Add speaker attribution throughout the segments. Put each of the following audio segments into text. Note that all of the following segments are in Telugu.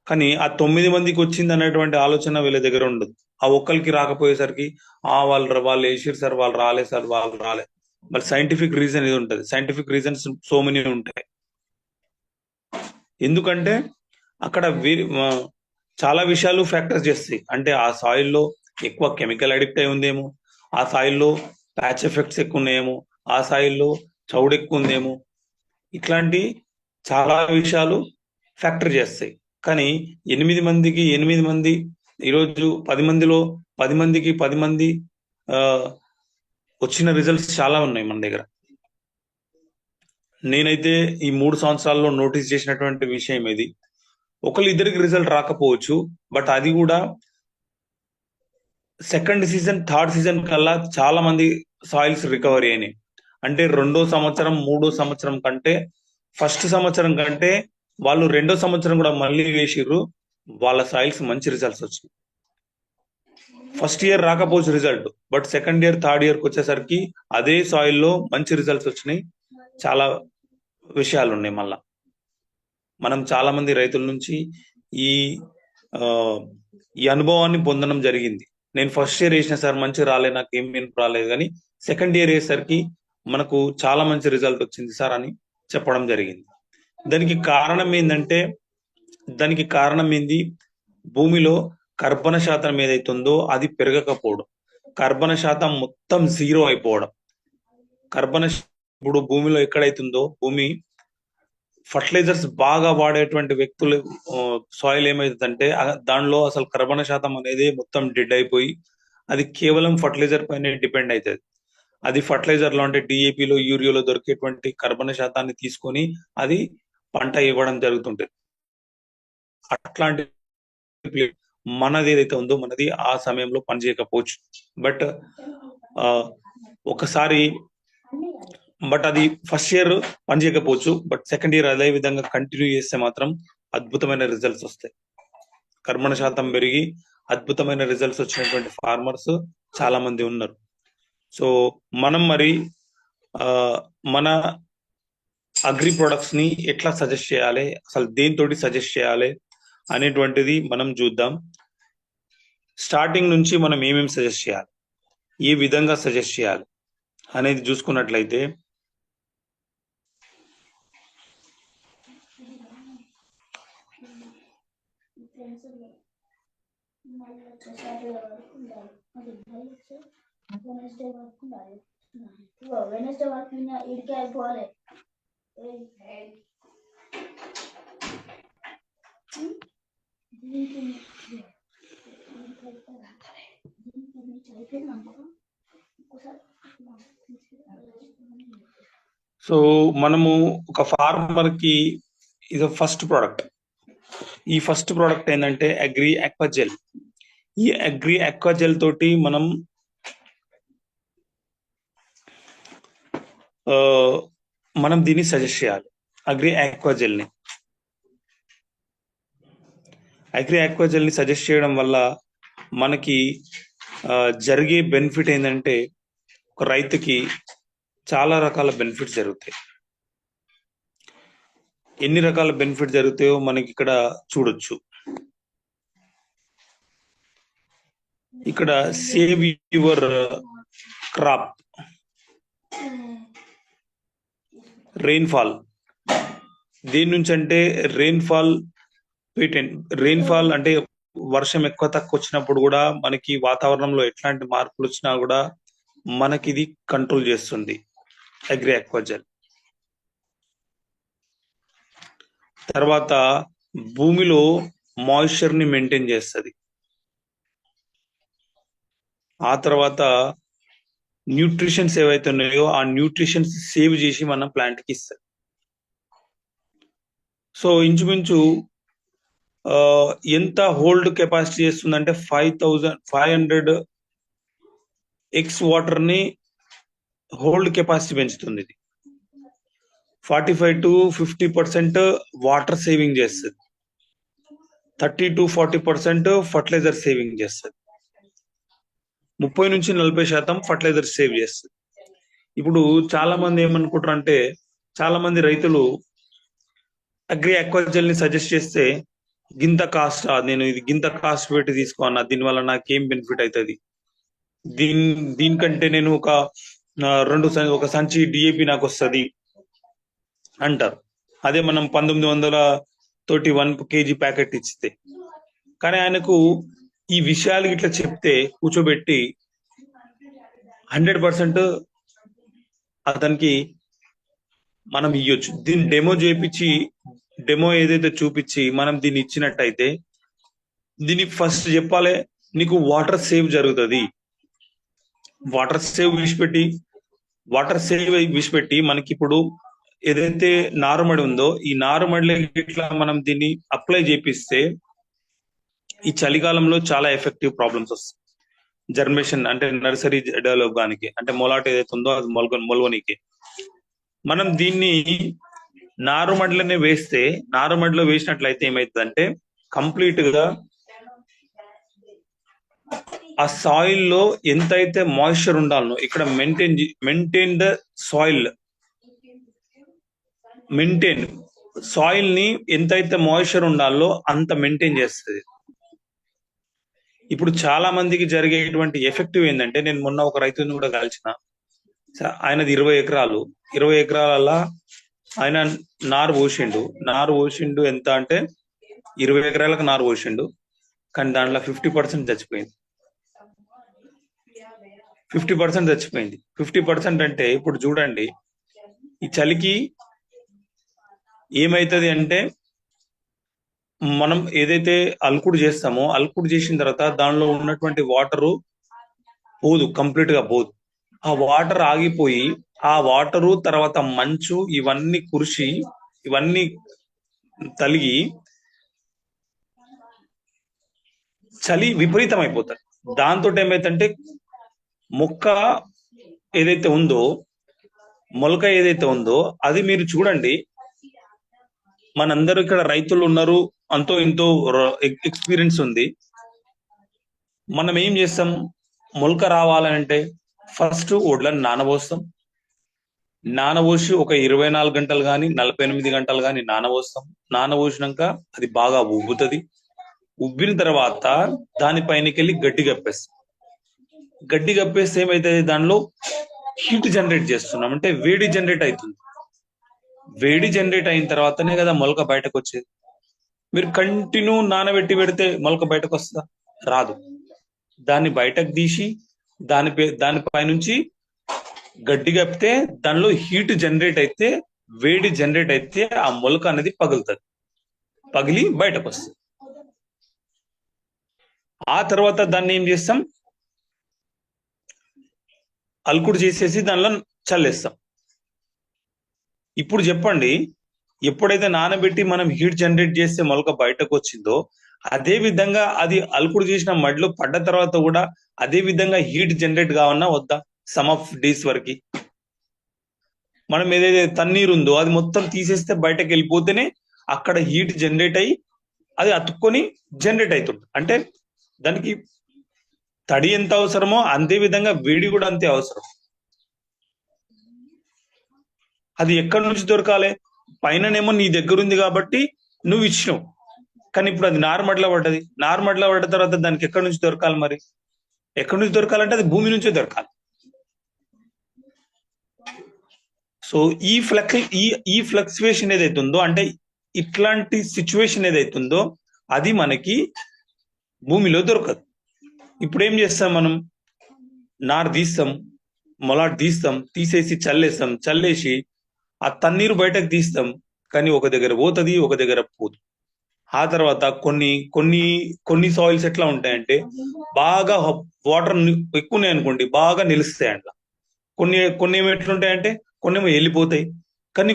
Speaker 1: కానీ ఆ 9 మందికి వచ్చింది అనేటువంటి ఆలోచన వీళ్ళ దగ్గర ఉండదు. ఆ ఒక్కరికి రాకపోయేసరికి వాళ్ళు వేసిరు సార్, వాళ్ళు రాలేదు సార్, వాళ్ళు రాలేదు. మరి సైంటిఫిక్ రీజన్ ఇది ఉంటుంది. సైంటిఫిక్ రీజన్స్ సో మెనీ ఉంటాయి. ఎందుకంటే అక్కడ చాలా విషయాలు ఫ్యాక్టర్స్ చేస్తాయి. అంటే ఆ సాయిల్లో ఎక్కువ కెమికల్ అడిక్ట్ అయి ఉందేమో, ఆ సాయిల్లో ప్యాచ్ ఎఫెక్ట్స్ ఎక్కువ ఉన్నాయేమో, ఆ సాయిల్లో చౌడు ఎక్కువ ఉందేమో, ఇట్లాంటి చాలా విషయాలు ఫ్యాక్టర్ చేస్తాయి. కానీ 8 మందికి 8 మంది, ఈరోజు 10 మందిలో 10 మందికి 10 మంది ఆ, వచ్చిన రిజల్ట్స్ చాలా ఉన్నాయి మన దగ్గర. నేనైతే ఈ 3 సంవత్సరాల్లో నోటీస్ చేసినటువంటి విషయం ఇది. ఇద్దరికి రిజల్ట్ రాకపోవచ్చు, బట్ అది కూడా సెకండ్ సీజన్ థర్డ్ సీజన్ కల్లా చాలా మంది సాయిల్స్ రికవరీ అయినాయి. అంటే 2వ సంవత్సరం 3వ సంవత్సరం కంటే, ఫస్ట్ సంవత్సరం కంటే వాళ్ళు 2వ సంవత్సరం కూడా మళ్ళీ వేసిర్రు, వాళ్ళ సాయిల్స్ మంచి రిజల్ట్స్ వచ్చినాయి. ఫస్ట్ ఇయర్ రాకపోవచ్చు result, but second year third ఇయర్కి వచ్చేసరికి అదే సాయిల్లో మంచి రిజల్ట్స్ వచ్చినాయి. చాలా విషయాలు ఉన్నాయి. మళ్ళా మనం చాలా మంది రైతుల నుంచి ఈ ఆ, ఈ అనుభవాన్ని పొందడం జరిగింది. నేను ఫస్ట్ ఇయర్ వేసిన సార్ మంచి రాలేదు, నాకు ఏం రాలేదు, కానీ సెకండ్ ఇయర్ వేసరికి మనకు చాలా మంచి రిజల్ట్ వచ్చింది సార్ అని చెప్పడం జరిగింది. దానికి కారణం ఏంటంటే, దానికి కారణం ఏంది, భూమిలో కర్బన శాతం ఏదైతుందో అది పెరగకపోవడం, కర్బన శాతం మొత్తం జీరో అయిపోవడం. ఇప్పుడు భూమిలో ఎక్కడైతుందో, భూమి ఫర్టిలైజర్స్ బాగా వాడేటువంటి వ్యక్తులు సాయిల్ ఏమైతుందంటే దానిలో అసలు కర్బన శాతం అనేది మొత్తం డెడ్ అయిపోయి అది కేవలం ఫర్టిలైజర్ పైన డిపెండ్ అవుతుంది. అది ఫర్టిలైజర్ లో అంటే డిఏపిలో యూరియాలో దొరికేటువంటి కర్బన శాతాన్ని తీసుకొని అది పంట ఇవ్వడం జరుగుతుంటది. అట్లాంటి మనది ఏదైతే ఉందో మనది ఆ సమయంలో పనిచేయకపోవచ్చు. బట్ ఒకసారి అది ఫస్ట్ ఇయర్ పనిచేయకపోవచ్చు, బట్ సెకండ్ ఇయర్ అదే విధంగా కంటిన్యూ చేస్తే మాత్రం అద్భుతమైన రిజల్ట్స్ వస్తాయి. కర్బన శాతం పెరిగి అద్భుతమైన రిజల్ట్స్ వచ్చినటువంటి ఫార్మర్స్ చాలా మంది ఉన్నారు. సో మనం మరి మన అగ్రి ప్రొడక్ట్స్ ని ఎట్లా సజెస్ట్ చేయాలి, అసలు దేనితోటి సజెస్ట్ చేయాలి అనేటువంటిది మనం చూద్దాం. స్టార్టింగ్ నుంచి మనం ఏమేమి సజెస్ట్ చేయాలి, ఏ విధంగా సజెస్ట్ చేయాలి అనేది చూసుకున్నట్లయితే, సో మనము ఒక ఫార్మర్ కి ఇది ఫస్ట్ ప్రోడక్ట్. ఈ ఫస్ట్ ప్రోడక్ట్ ఏంటంటే అగ్రి ఆక్వాజెల్. ఈ అగ్రి ఆక్వాజెల్ తోటి మనం దీన్ని సజెస్ట్ చేయాలి, అగ్రి ఆక్వాజెల్ ని. అగ్రి ఆక్వాజెల్ ని సజెస్ట్ చేయడం వల్ల మనకి జరిగే బెనిఫిట్ ఏంటంటే, ఒక రైతుకి చాలా రకాల బెనిఫిట్స్ జరుగుతాయి. ఎన్ని రకాల బెనిఫిట్ జరుగుతాయో మనకి ఇక్కడ చూడొచ్చు. ఇక్కడ సేవ్ యువర్ క్రాప్, రెయిన్ఫాల్. దేని నుంచి అంటే రెయిన్ఫాల్ అంటే వర్షం ఎక్కువ తక్కువ వచ్చినప్పుడు కూడా మనకి వాతావరణంలో ఎట్లాంటి మార్పులు వచ్చినా కూడా మనకి ఇది కంట్రోల్ చేస్తుంది అగ్రి ఆక్వాజెల్. తర్వాత భూమిలో మాయిశ్చర్ ని మెయింటైన్ చేస్తుంది. ఆ తర్వాత న్యూట్రిషన్స్ ఏవైతే ఉన్నాయో ఆ న్యూట్రిషన్స్ సేవ్ చేసి మన ప్లాంట్ కి ఇస్తుంది. సో ఇంచుమించు ఎంత హోల్డ్ కెపాసిటీ చేస్తుందంటే 5500 ఎక్స్ వాటర్ ని హోల్డ్ కెపాసిటీ పెంచుతుంది. ఇది 45 to 50% వాటర్ సేవింగ్ చేస్తుంది, 30 to 40% ఫర్టిలైజర్ సేవింగ్ చేస్తుంది, 30 నుంచి 40% ఫర్టిలైజర్ సేవ్ చేస్తుంది. ఇప్పుడు చాలా మంది ఏమనుకుంటారు అంటే, చాలా మంది రైతులు అగ్రి ఆక్వాజెల్ ని సజెస్ట్ చేస్తే గింత కాస్ట్, నేను ఇది గింత కాస్ట్ పెట్టి తీసుకో దీనివల్ల నాకేం బెనిఫిట్ అవుతుంది, దీని దీనికంటే నేను ఒక సంచి డిఏపి నాకు వస్తుంది అంటారు. అదే మనం 1900 తోటి 1 kg ప్యాకెట్ ఇచ్చితే. కానీ ఆయనకు ఈ విషయాలు ఇట్లా చెప్తే కూర్చోబెట్టి 100% అతనికి మనం ఇవ్వచ్చు. దీన్ని డెమో ఏదైతే చూపించి మనం దీన్ని ఇచ్చినట్టయితే, దీన్ని ఫస్ట్ చెప్పాలి, నీకు వాటర్ సేవ్ జరుగుతుంది. వాటర్ సేవ్ విడిచిపెట్టి మనకి ఇప్పుడు ఏదైతే నారుమడి ఉందో ఈ నారుమడిలో ఇట్లా మనం దీన్ని అప్లై చేపిస్తే ఈ చలికాలంలో చాలా ఎఫెక్టివ్ ప్రాబ్లమ్స్ వస్తాయి. జర్మేషన్ అంటే నర్సరీ డెవలప్ గానికి, అంటే మొలాట ఏదైతే ఉందో అది మొలవనికి మనం దీన్ని నారుమడిలో వేసినట్లయితే ఏమైతుందంటే కంప్లీట్ గా ఆ సాయిల్ లో ఎంతైతే మాయిశ్చర్ ఉండాలనో ఇక్కడ మెయింటైన్ ద సాయిల్ ని ఎంతైతే మాయిశ్చర్ ఉండాలో అంత మెయింటైన్ చేస్తుంది. ఇప్పుడు చాలా మందికి జరిగేటువంటి ఎఫెక్టివ్ ఏంటంటే, నేను మొన్న ఒక రైతుని కూడా కలిసిన, ఆయనది 20 ఎకరాలు. 20 ఎకరాల ఆయన నారు పోసిండు ఎంత అంటే 20 ఎకరాలకు నారు పోసిండు, కానీ దాంట్లో 50% చచ్చిపోయింది. 50% అంటే ఇప్పుడు చూడండి, ఈ చలికి ఏమైతుంది అంటే, మనం ఏదైతే అలుకుడు చేస్తామో అలుకుడు చేసిన తర్వాత దానిలో ఉన్నటువంటి వాటరు కంప్లీట్ గా పోదు. ఆ వాటర్ ఆగిపోయి ఆ వాటరు తర్వాత మంచు ఇవన్నీ కురిసి ఇవన్నీ తలిగి చలి విపరీతం అయిపోతుంది. దాంతో ఏమైతుందంటే మొక్క ఏదైతే ఉందో, మొలక ఏదైతే ఉందో అది మీరు చూడండి, మనందరూ ఇక్కడ రైతులు ఉన్నారు, అంతో ఇంతో ఎక్స్పీరియన్స్ ఉంది. మనం ఏం చేస్తాం, మొలక రావాలంటే ఫస్ట్ వడ్లను నానబోసి ఒక 24 గంటలు కానీ 48 గంటలు కానీ నానబోసినాక అది బాగా ఉబ్బుతుంది. ఉబ్బిన తర్వాత దానిపైనకి వెళ్ళి గడ్డి కప్పేస్తే ఏమైతుంది, దానిలో హీట్ జనరేట్ చేస్తున్నాం, అంటే వేడి జనరేట్ అవుతుంది. వేడి జనరేట్ అయిన తర్వాతనే కదా మొలక బయటకు వచ్చేది. మీరు కంటిన్యూ నానబెట్టి పెడితే మొలక బయటకు వస్తుందా? రాదు. దాన్ని బయటకు తీసి దానిపై నుంచి గడ్డి కప్పితే దానిలో హీట్ జనరేట్ అయితే, వేడి జనరేట్ అయితే ఆ మొలక అనేది పగిలి బయటకు వస్తుంది. ఆ తర్వాత దాన్ని ఏం చేస్తాం, అలుకుడు చేసేసి దానిలో చల్లేస్తాం. ఇప్పుడు చెప్పండి, ఎప్పుడైతే నానబెట్టి మనం హీట్ జనరేట్ చేస్తే మొలక బయటకు వచ్చిందో, అదే విధంగా అది అలుకుడు చేసిన మడిలో పడ్డ తర్వాత కూడా అదే విధంగా హీట్ జనరేట్ కావన్నా వద్దా? సమ్ ఆఫ్ డేస్ వరకు మనం ఏదైతే తన్నీరు ఉందో అది మొత్తం తీసేస్తే బయటకు వెళ్ళిపోతేనే అక్కడ హీట్ జనరేట్ అయ్యి అది అతుక్కొని జనరేట్ అవుతుంది. అంటే దానికి తడి ఎంత అవసరమో అంతే విధంగా వేడి కూడా అంతే అవసరం. అది ఎక్కడి నుంచి దొరకాలి? పైననేమో నీ దగ్గర ఉంది కాబట్టి నువ్వు ఇచ్చినావు, కానీ ఇప్పుడు అది నార్మడ్లో పడ్డ తర్వాత దానికి ఎక్కడి నుంచి దొరకాలి? మరి ఎక్కడి నుంచి దొరకాలంటే అది భూమి నుంచే దొరకాలి. సో ఈ ఫ్లక్చువేషన్ ఏదైతే ఉందో, అంటే ఇట్లాంటి సిచ్యువేషన్ ఏదైతుందో అది మనకి భూమిలో దొరకదు. ఇప్పుడు ఏం చేస్తాం, మనం నారు తీస్తాం, మొలాట్ తీసేసి చల్లేసి ఆ తన్నీరు బయటకు తీస్తాం, కానీ ఒక దగ్గర పోతుంది, ఒక దగ్గర పోదు. ఆ తర్వాత కొన్ని సాయిల్స్ ఎట్లా ఉంటాయంటే, బాగా వాటర్ ఎక్కువ అనుకోండి, బాగా నిలుస్తాయి అంట. కొన్ని ఏమో ఎట్లుంటాయంటే, కొన్ని ఏమో వెళ్ళిపోతాయి. కానీ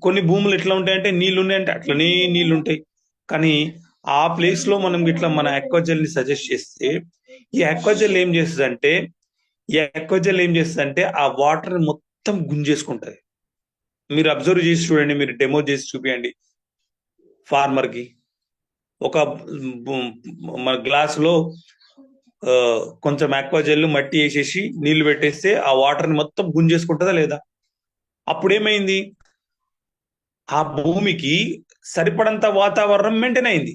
Speaker 1: కొన్ని భూములు ఎట్లా ఉంటాయంటే, నీళ్లు ఉన్నాయంటే అట్లనే నీళ్లు ఉంటాయి. కానీ ఆ ప్లేస్ లో మనం ఇట్లా మన ఆక్వాజెల్ ని సజెస్ట్ చేస్తే, ఈ ఆక్వాజెల్ ఏం చేస్తుందంటే ఆ వాటర్ మొత్తం గుంజేసుకుంటది. మీరు అబ్జర్వ్ చేసి చూడండి, మీరు డెమో చేసి చూపించండి ఫార్మర్ కి. ఒక మన గ్లాస్ లో కొంచెం ఆక్వాజెల్ మట్టి వేసేసి నీళ్లు పెట్టేస్తే ఆ వాటర్ ని మొత్తం గుంజేసుకుంటుందా లేదా? అప్పుడేమైంది, ఆ భూమికి సరిపడంత వాతావరణం మెయింటైన్ అయింది.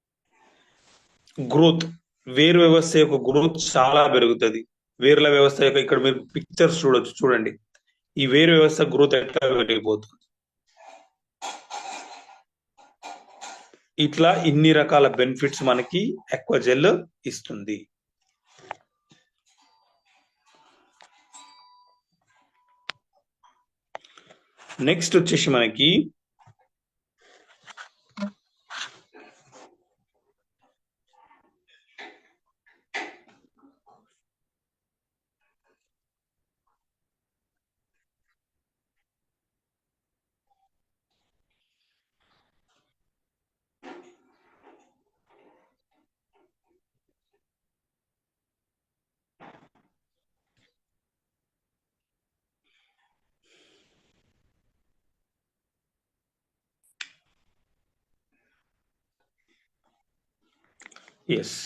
Speaker 1: గ్రోత్, వేరు వ్యవస్థ యొక్క గ్రోత్ చాలా పెరుగుతుంది. వేర్ల వ్యవస్థ యొక్క ఇక్కడ మీరు పిక్చర్స్ చూడొచ్చు, చూడండి ఈ వేరు వ్యవస్థ గ్రోత్ ఎట్లా పెరిగిపోతుంది. ఇట్లా ఇన్ని రకాల బెనిఫిట్స్ మనకి ఎక్వాజెల్ ఇస్తుంది. నెక్స్ట్ వచ్చేసి మనకి ఎస్,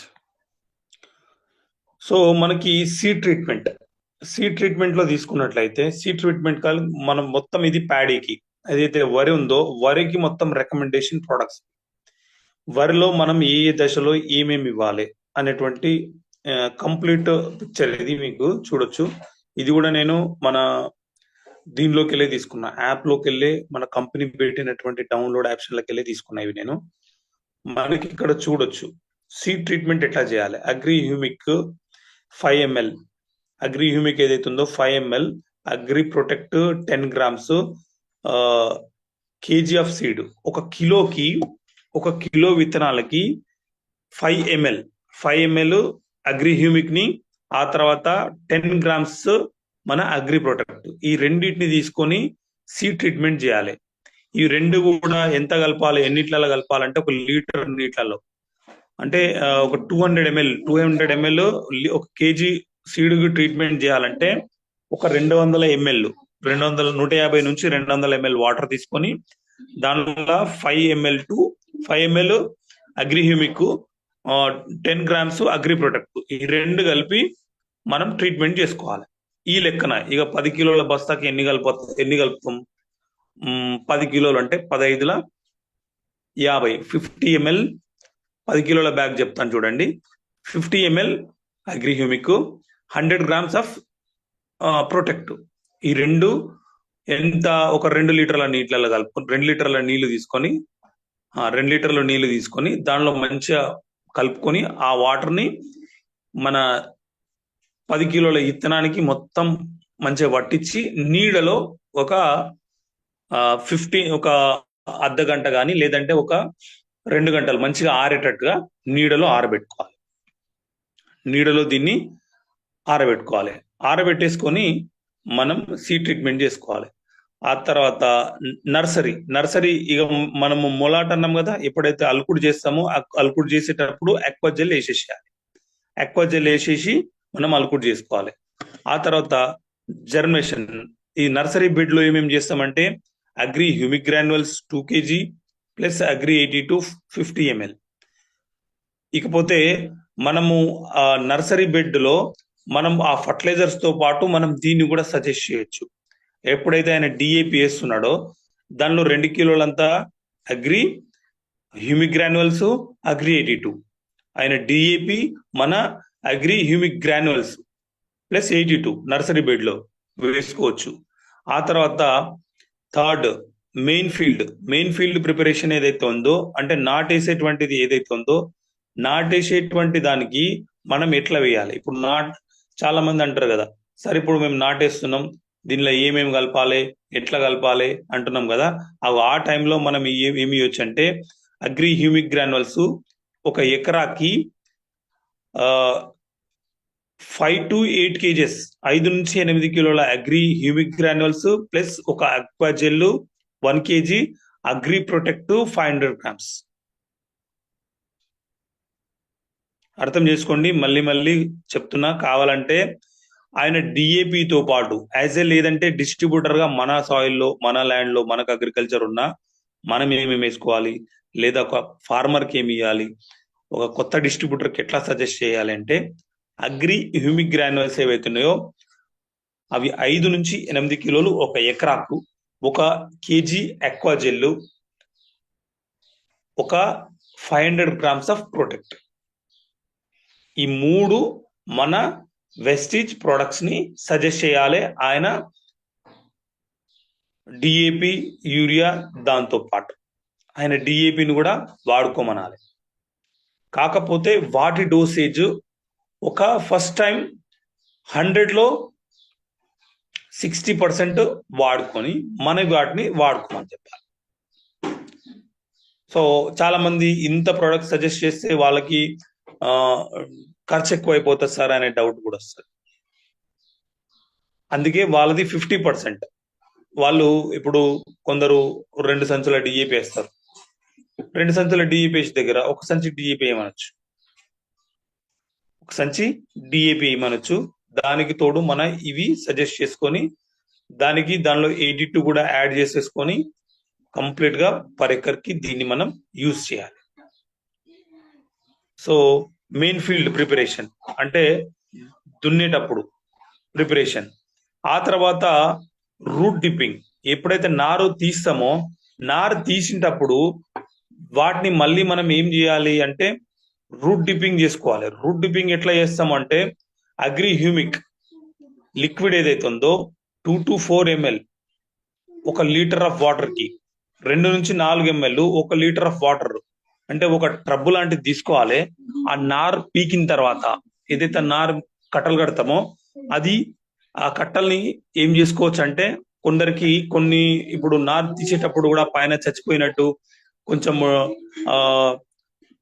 Speaker 1: సో మనకి సీడ్ ట్రీట్మెంట్ లో తీసుకున్నట్లయితే సీడ్ ట్రీట్మెంట్ కాదు, మనం మొత్తం ఇది ప్యాడీకి ఏదైతే వరి ఉందో వరికి మొత్తం రికమెండేషన్ ప్రొడక్ట్స్, వరిలో మనం ఏ ఏ దశలో ఏమేమి ఇవ్వాలి అనేటువంటి కంప్లీట్ పిక్చర్ ఇది మీకు చూడొచ్చు. ఇది కూడా నేను మన దీనిలోకి వెళ్ళి తీసుకున్నా, యాప్ లోకి వెళ్ళి మన కంపెనీ పెట్టినటువంటి డౌన్లోడ్ ఆప్షన్లోకి వెళ్ళి తీసుకున్నా ఇవి నేను. మనకి ఇక్కడ చూడొచ్చు సీడ్ ట్రీట్మెంట్ ఎట్లా చేయాలి. Agri humic 5 ml, Agri humic ఏదైతే ఉందో 5 ml, agri protect 10 grams, KG of seed, ఒక కిలో విత్తనాలకి 5 ml అగ్రి హ్యూమిక్ ని, ఆ తర్వాత 10 grams మన అగ్రి ప్రొటెక్ట్, ఈ రెండింటిని తీసుకొని సీడ్ ట్రీట్మెంట్ చేయాలి. ఈ రెండు కూడా ఎంత కలపాలి, ఎన్నిట్లలో కలపాలంటే 1 లీటర్ నీటిలలో, అంటే ఒక 200 ml ఒక కేజీ సీడ్ స్ప్రే చేయాలంటే ఒక 200 ml 150 నుంచి 200 ml వాటర్ తీసుకొని దానిలో 5 ml Agri humic, 10 grams agri protect, ఈ రెండు కలిపి మనం ట్రీట్మెంట్ చేసుకోవాలి. ఈ లెక్కన ఇక 10 కిలోల బస్తాకి ఎన్ని కలుపుతాం, 10 కిలోలు అంటే 15 50, 50 ml 10 కిలోల బ్యాగ్ చెప్తాను చూడండి. 50 ml Agri humic, 100 grams of protect, ఈ రెండు ఎంత, ఒక 2 లీటర్ల నీళ్ళలో కలుపుకొని 2 లీటర్ల నీళ్లు తీసుకొని 2 లీటర్ల నీళ్లు తీసుకొని దానిలో మంచిగా కలుపుకొని ఆ వాటర్ని మన 10 కిలోల ఇత్తనానికి మొత్తం మంచిగా పట్టించి నీడలో ఒక ఒక అర్ధ గంట కానీ లేదంటే ఒక 2 గంటలు మంచిగా ఆరేటట్టుగా నీడలో ఆరబెట్టుకోవాలి. నీడలో దీన్ని ఆరబెట్టుకోవాలి. ఆరబెట్టేసుకొని మనం సీడ్ ట్రీట్మెంట్ చేసుకోవాలి. ఆ తర్వాత నర్సరీ ఇక మనము మొలాట్ అన్నాం కదా, ఎప్పుడైతే అల్కుడు చేస్తామో అల్కుడు చేసేటప్పుడు ఎక్వాజెల్ వేసేసేయాలి. ఎక్వాజెల్ వేసేసి మనం అల్కుడు చేసుకోవాలి. ఆ తర్వాత జర్మినేషన్, ఈ నర్సరీ బెడ్ లో ఏమేమి చేస్తామంటే agri humic granules 2 kg plus agri 80 to 50 ml. ఇకపోతే మనము ఆ నర్సరీ బెడ్ లో మనం ఆ ఫర్టిలైజర్స్ తో పాటు మనం దీన్ని కూడా సజెస్ట్ చేయొచ్చు. ఎప్పుడైతే ఆయన డిఏపి వేస్తున్నాడో దానిలో 2 కిలోలంతా అగ్రి హ్యూమిక్ గ్రాన్యువల్స్ అగ్రి 82, ఆయన డిఏపి మన agri humic granules plus 82 nursery bed లో వేసుకోవచ్చు. ఆ తర్వాత థర్డ్ మెయిన్ ఫీల్డ్ ప్రిపరేషన్ ఏదైతే ఉందో, అంటే నాటేసేటువంటిది ఏదైతే ఉందో, నాటేసేటువంటి దానికి మనం ఎట్లా వేయాలి. ఇప్పుడు చాలా మంది అంటారు కదా, సరే ఇప్పుడు మేము నాటేస్తున్నాం, దీనిలో ఏమేమి కలపాలి, ఎట్లా కలపాలి అంటున్నాం కదా, ఆ టైంలో మనం ఏమి ఇవ్వచ్చు అంటే అగ్రి హ్యూమిక్ గ్రాన్యువల్స్ ఒక ఎకరాకి 5 to 8 kgs, 5 నుంచి 8 కిలోల అగ్రి హ్యూమిక్ గ్రాన్యువల్స్ ప్లస్ ఒక అక్వాజెల్ 1 kg, అగ్రి ప్రొటెక్ట్ 500 grams. అర్థం చేసుకోండి, మళ్ళీ చెప్తున్నా, కావాలంటే ఆయన డిఏపితో పాటు యాజ్ ఏ లేదంటే డిస్ట్రిబ్యూటర్ గా మన సాయిల్లో మన ల్యాండ్ లో మనకు అగ్రికల్చర్ ఉన్నా మనం ఏమేమి వేసుకోవాలి, లేదా ఒక ఫార్మర్ కి ఏమి ఇవ్వాలి, ఒక కొత్త డిస్ట్రిబ్యూటర్ కి ఎట్లా సజెస్ట్ చేయాలి అంటే అగ్రి హ్యూమిక్ గ్రాన్యువల్స్ ఏవైతున్నాయో అవి 5 నుంచి 8 కిలోలు ఒక ఎకరాకు, 1 kg అక్వాజెల్, ఒక 500 grams ఆఫ్ ప్రొటెక్ట్, ఈ 3 మన వెస్టీజ్ ప్రొడక్ట్స్ ని సజెస్ట్ చేయాలి ఆయన డిఏపి, యూరియా దాంతో పాటు ఆయన డిఏపిని కూడా వాడుకోమనాలి. కాకపోతే వాటి డోసేజ్ ఒక ఫస్ట్ టైం 100లో 60% వాడుకొని మన వాటిని వాడుకోమని చెప్పాలి. సో చాలా మంది ఇంత ప్రొడక్ట్ సజెస్ట్ చేస్తే వాళ్ళకి ఖర్చు ఎక్కువ అయిపోతుంది సార్ అనే డౌట్ కూడా వస్తుంది. అందుకే వాళ్ళది 50%. వాళ్ళు ఇప్పుడు కొందరు 2 సంచుల డిఏపి వేస్తారు. 2 సంచుల డిఏపి వేసే దగ్గర ఒక సంచి డిఏపి ఏమనొచ్చు, ఒక సంచి డిఏపి ఏమనొచ్చు. దానికి తోడు మన ఇవి సజెస్ట్ చేసుకొని దానిలో 82 కూడా యాడ్ చేసేసుకొని కంప్లీట్ గా పర్ ఎకర్ కి దీన్ని మనం యూజ్ చేయాలి. సో మెయిన్ ఫీల్డ్ ప్రిపరేషన్ అంటే దున్నేటప్పుడు ప్రిపరేషన్, ఆ తర్వాత రూట్ డిప్పింగ్. ఎప్పుడైతే నారు తీస్తామో నారు తీసినప్పుడు వాటిని మళ్ళీ మనం ఏం చేయాలి అంటే రూట్ డిప్పింగ్ చేసుకోవాలి. రూట్ డిప్పింగ్ ఎట్లా చేస్తామంటే అగ్రి హ్యూమిక్ లిక్విడ్ ఏదైతే ఉందో 2 to 4 ml 1 litre of water కి, 2 నుంచి 4 ml 1 లీటర్ ఆఫ్ వాటర్ అంటే ఒక ట్రబ్బు లాంటిది తీసుకోవాలి. ఆ నారు పీకిన తర్వాత ఏదైతే నారు కట్టలు కడతామో అది ఆ కట్టల్ని ఏం చేసుకోవచ్చు అంటే కొందరికి కొన్ని ఇప్పుడు నారు తీసేటప్పుడు కూడా పైన చచ్చిపోయినట్టు కొంచెం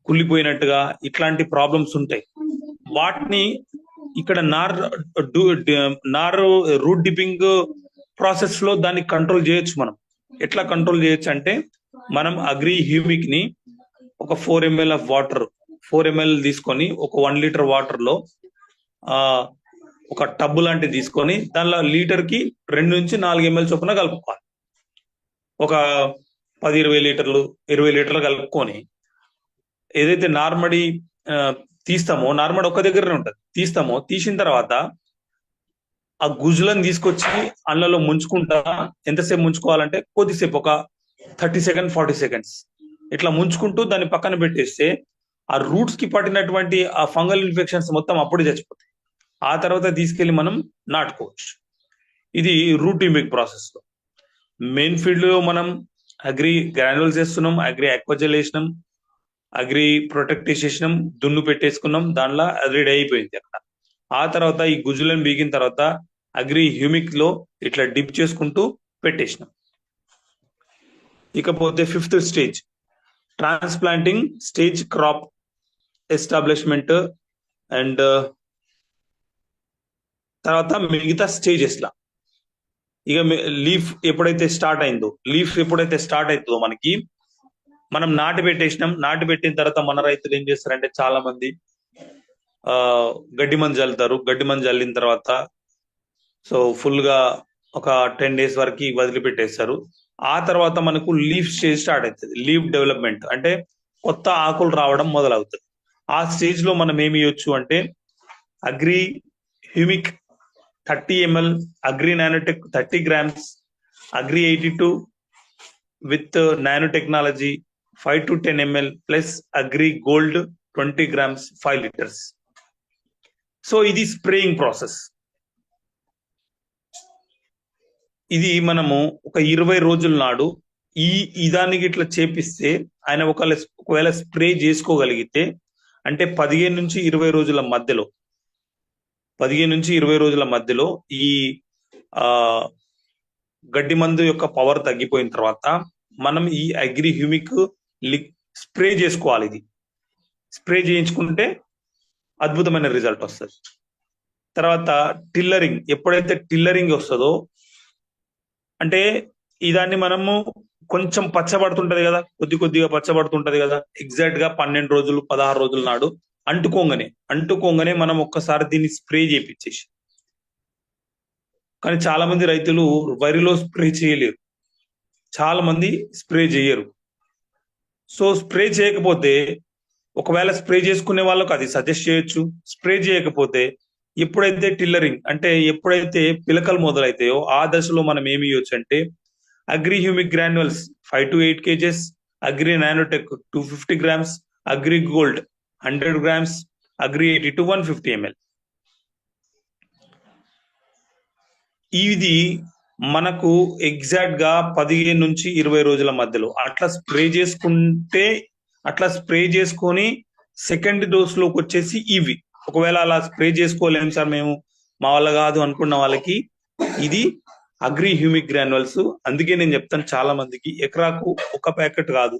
Speaker 1: కుళ్ళిపోయినట్టుగా ఇట్లాంటి ప్రాబ్లమ్స్ ఉంటాయి. వాటిని ఇక్కడ నారు రూట్ డిప్పింగ్ ప్రాసెస్ లో దాన్ని కంట్రోల్ చేయొచ్చు. మనం ఎట్లా కంట్రోల్ చేయొచ్చు అంటే మనం అగ్రి హ్యూమిక్ ని ఒక 4 ml ఆఫ్ వాటర్ 4 ml తీసుకొని ఒక 1 లీటర్ వాటర్ లో ఒక టబ్బు లాంటిది తీసుకొని దానిలో లీటర్ కి 2 నుంచి 4 ml చొప్పున కలుపుకోవాలి. ఒక 10-20 లీటర్లు 20 లీటర్లు కలుపుకొని ఏదైతే నార్మడి తీస్తామో నార్మల్ ఒక దగ్గరనే ఉంటుంది, తీస్తామో తీసిన తర్వాత ఆ గుజులను తీసుకొచ్చి అన్లలో ముంచుకుంటా. ఎంతసేపు ముంచుకోవాలంటే కొద్దిసేపు ఒక 30 seconds 40 seconds ఇట్లా ముంచుకుంటూ దాన్ని పక్కన పెట్టేస్తే ఆ రూట్స్ కి పట్టినటువంటి ఆ ఫంగల్ ఇన్ఫెక్షన్స్ మొత్తం అప్పుడే చచ్చిపోతాయి. ఆ తర్వాత తీసుకెళ్లి మనం నాటుకోవచ్చు. ఇది రూట్ డిప్పింగ్ ప్రాసెస్ లో. మెయిన్ ఫీల్డ్ లో మనం అగ్రి గ్రాన్యుల్స్ వేస్తున్నాం, అగ్రి ఆక్వాజెల్ వేసినాం, అగ్రి ప్రొటెక్ట్ చేసేసినాం, దున్ను పెట్టేసుకున్నాం, దానిలో అది రెడీ అయిపోయింది అక్కడ. ఆ తర్వాత ఈ గుజులను బీగిన తర్వాత అగ్రి హ్యూమిక్ లో ఇట్లా డిప్ చేసుకుంటూ పెట్టేసినాం. ఇకపోతే 5th stage transplanting stage, crop establishment and తర్వాత మిగతా స్టేజెస్ లా ఇక లీఫ్ ఎప్పుడైతే స్టార్ట్ అవుతుందో మనకి మనం నాటి పెట్టిన తర్వాత మన రైతులు ఏం చేస్తారంటే చాలా మంది గడ్డి మందు చల్లుతారు. గడ్డి మందు చల్లిన తర్వాత సో ఫుల్ గా ఒక 10 days వరకు వదిలిపెట్టేస్తారు. ఆ తర్వాత మనకు లీఫ్ స్టేజ్ స్టార్ట్ అవుతుంది. లీఫ్ డెవలప్మెంట్ అంటే కొత్త ఆకులు రావడం మొదలవుతుంది. ఆ స్టేజ్ లో మనం ఏమి ఇవ్వచ్చు అంటే agri Humic 30 ml, agri nanotech 30 grams, agri 82 with nano technology 5 to 10 ml plus agri gold 20 grams 5 liters. So ఇది స్ప్రేయింగ్ ప్రాసెస్. ఇది మనము ఒక 20 రోజుల నాడు ఈ దానికి ఇట్లా చేపిస్తే ఆయన ఒకవేళ స్ప్రే చేసుకోగలిగితే అంటే 15 నుంచి 20 రోజుల మధ్యలో ఈ గడ్డి మందు యొక్క పవర్ తగ్గిపోయిన తర్వాత మనం ఈ అగ్రి హ్యూమిక్ స్ప్రే చేసుకోవాలి. ఇది స్ప్రే చేయించుకుంటే అద్భుతమైన రిజల్ట్ వస్తుంది. తర్వాత టిల్లరింగ్, ఎప్పుడైతే టిల్లరింగ్ వస్తుందో అంటే ఇదాన్ని మనము కొంచెం పచ్చబడుతుంటది కదా, కొద్దిగా పచ్చబడుతుంటది కదా, ఎగ్జాక్ట్ గా 12 రోజులు 16 రోజుల నాడు అంటుకోగానే మనం ఒక్కసారి దీన్ని స్ప్రే చేయించేసి. కానీ చాలా మంది రైతులు వరిలో స్ప్రే చేయలేరు, చాలా మంది స్ప్రే చేయరు. సో స్ప్రే చేయకపోతే ఒకవేళ స్ప్రే చేసుకునే వాళ్ళకు అది సజెస్ట్ చేయొచ్చు. స్ప్రే చేయకపోతే ఎప్పుడైతే టిల్లరింగ్ అంటే ఎప్పుడైతే పిలకలు మొదలైతాయో ఆ దశలో మనం ఏమి ఇవ్వచ్చు అంటే agri humic granules 5 to 8 kgs, agri nanotech 250 grams, agri gold 100 grams, agri 80 to 150 ml. ఇది మనకు ఎగ్జాక్ట్ గా 15 నుంచి 20 రోజుల మధ్యలో అట్లా స్ప్రే చేసుకొని సెకండ్ డోస్ లోకి వచ్చేసి ఇవి. ఒకవేళ అలా స్ప్రే చేసుకోలేము సార్ మేము, మా వల్ల కాదు అనుకున్న వాళ్ళకి ఇది అగ్రి హ్యూమిక్ గ్రాన్యువల్స్. అందుకే నేను చెప్తాను చాలా మందికి, ఎకరాకు ఒక ప్యాకెట్ కాదు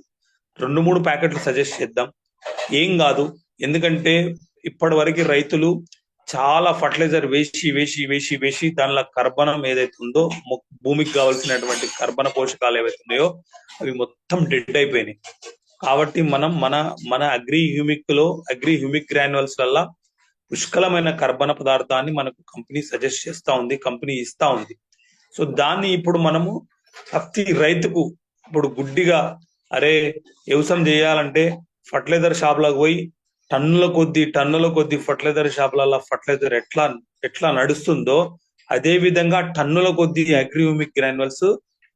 Speaker 1: 2-3 ప్యాకెట్లు సజెస్ట్ చేద్దాం, ఏం కాదు. ఎందుకంటే ఇప్పటి వరకు రైతులు చాలా ఫర్టిలైజర్ వేసి దానిలో కర్బనం ఏదైతే ఉందో, భూమికి కావాల్సినటువంటి కర్బన పోషకాలు ఏవైతే ఉన్నాయో అవి మొత్తం డెడ్ అయిపోయినాయి. కాబట్టి మనం మన అగ్రి హ్యూమిక్ గ్రాన్యువల్స్ వల్ల పుష్కలమైన కర్బన పదార్థాన్ని మనకు కంపెనీ సజెస్ట్ చేస్తా ఉంది, కంపెనీ ఇస్తా ఉంది. సో దాన్ని ఇప్పుడు మనము ప్రతి రైతుకు ఇప్పుడు గుడ్డిగా అరే వ్యవసాయం చేయాలంటే ఫర్టిలైజర్ షాప్లకు పోయి టన్నుల కొద్ది ఫర్టిలైజర్ షాపులలో ఫర్టిలైజర్ ఎట్లా నడుస్తుందో అదే విధంగా టన్నుల కొద్ది అగ్రి హ్యూమిక్ గ్రాన్యువల్స్